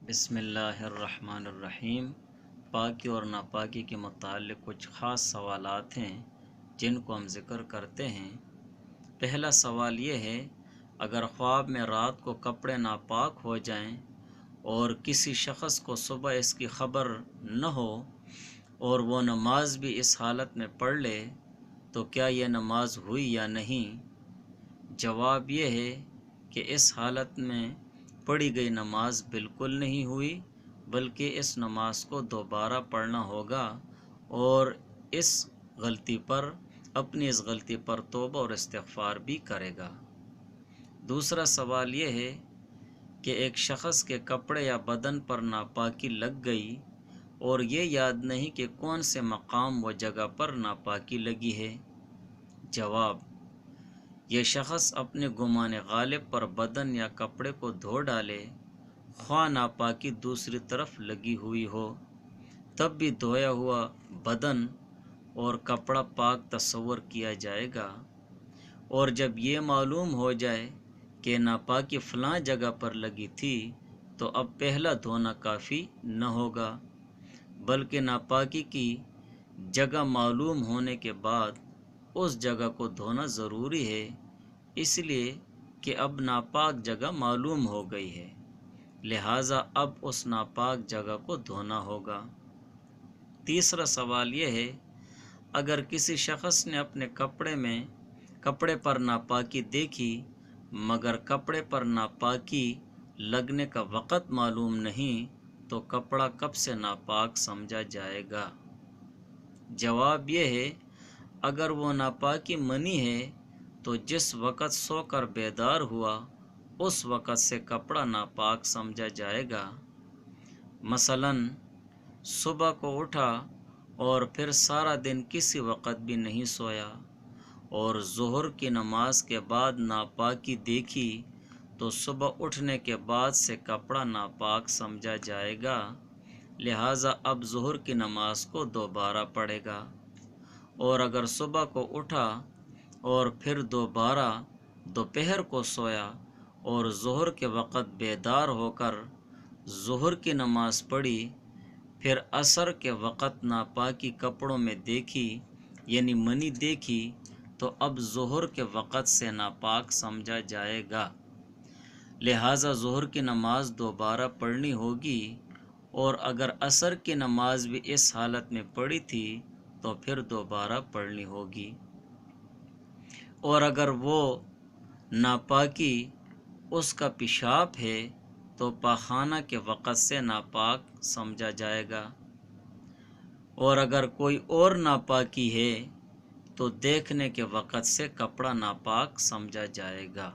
बिस्मिल्लाहिर्रहमानिर्रहीम। पाकी और नापाकी के मुताल्लिक़ कुछ ख़ास सवालात हैं जिनको हम ज़िक्र करते हैं। पहला सवाल ये है, अगर ख्वाब में रात को कपड़े नापाक हो जाएं और किसी शख़्स को सुबह इसकी ख़बर न हो और वो नमाज भी इस हालत में पढ़ ले तो क्या यह नमाज हुई या नहीं? जवाब ये है कि इस हालत में पढ़ी गई नमाज बिल्कुल नहीं हुई, बल्कि इस नमाज को दोबारा पढ़ना होगा और इस गलती पर तौबा और इस्तिग़फ़ार भी करेगा। दूसरा सवाल ये है कि एक शख़्स के कपड़े या बदन पर नापाकी लग गई और ये याद नहीं कि कौन से मकाम व जगह पर नापाकी लगी है। जवाब, ये शख़्स अपने गुमान गालिब पर बदन या कपड़े को धो डाले, ख्वाह नापाकी दूसरी तरफ लगी हुई हो, तब भी धोया हुआ बदन और कपड़ा पाक तस्वर किया जाएगा। और जब ये मालूम हो जाए कि नापाकी फ़लाँ जगह पर लगी थी तो अब पहला धोना काफ़ी न होगा, बल्कि नापाकी की जगह मालूम होने के बाद उस जगह को धोना ज़रूरी है, इसलिए कि अब नापाक जगह मालूम हो गई है, लिहाजा अब उस नापाक जगह को धोना होगा। तीसरा सवाल यह है, अगर किसी शख़्स ने अपने कपड़े पर नापाकी देखी मगर कपड़े पर नापाकी लगने का वक़्त मालूम नहीं तो कपड़ा कब से नापाक समझा जाएगा? जवाब यह है, अगर वो नापाकी मनी है तो जिस वक़्त सोकर बेदार हुआ उस वक़्त से कपड़ा नापाक समझा जाएगा। मसलन सुबह को उठा और फिर सारा दिन किसी वक़्त भी नहीं सोया और ज़ोहर की नमाज के बाद नापाकी देखी तो सुबह उठने के बाद से कपड़ा नापाक समझा जाएगा, लिहाजा अब ज़ोहर की नमाज को दोबारा पढ़ेगा। और अगर सुबह को उठा और फिर दोबारा दोपहर को सोया और ज़ोहर के वक़्त बेदार होकर ज़ोहर की नमाज पढ़ी, फिर असर के वक़्त नापाकी कपड़ों में देखी यानी मनी देखी तो अब ज़ोहर के वक़्त से नापाक समझा जाएगा, लिहाजा ज़ोहर की नमाज दोबारा पढ़नी होगी। और अगर असर की नमाज भी इस हालत में पढ़ी थी तो फिर दोबारा पढ़नी होगी। और अगर वो नापाकी उसका पेशाब है तो पाखाना के वक़्त से नापाक समझा जाएगा। और अगर कोई और नापाकी है तो देखने के वक़्त से कपड़ा नापाक समझा जाएगा।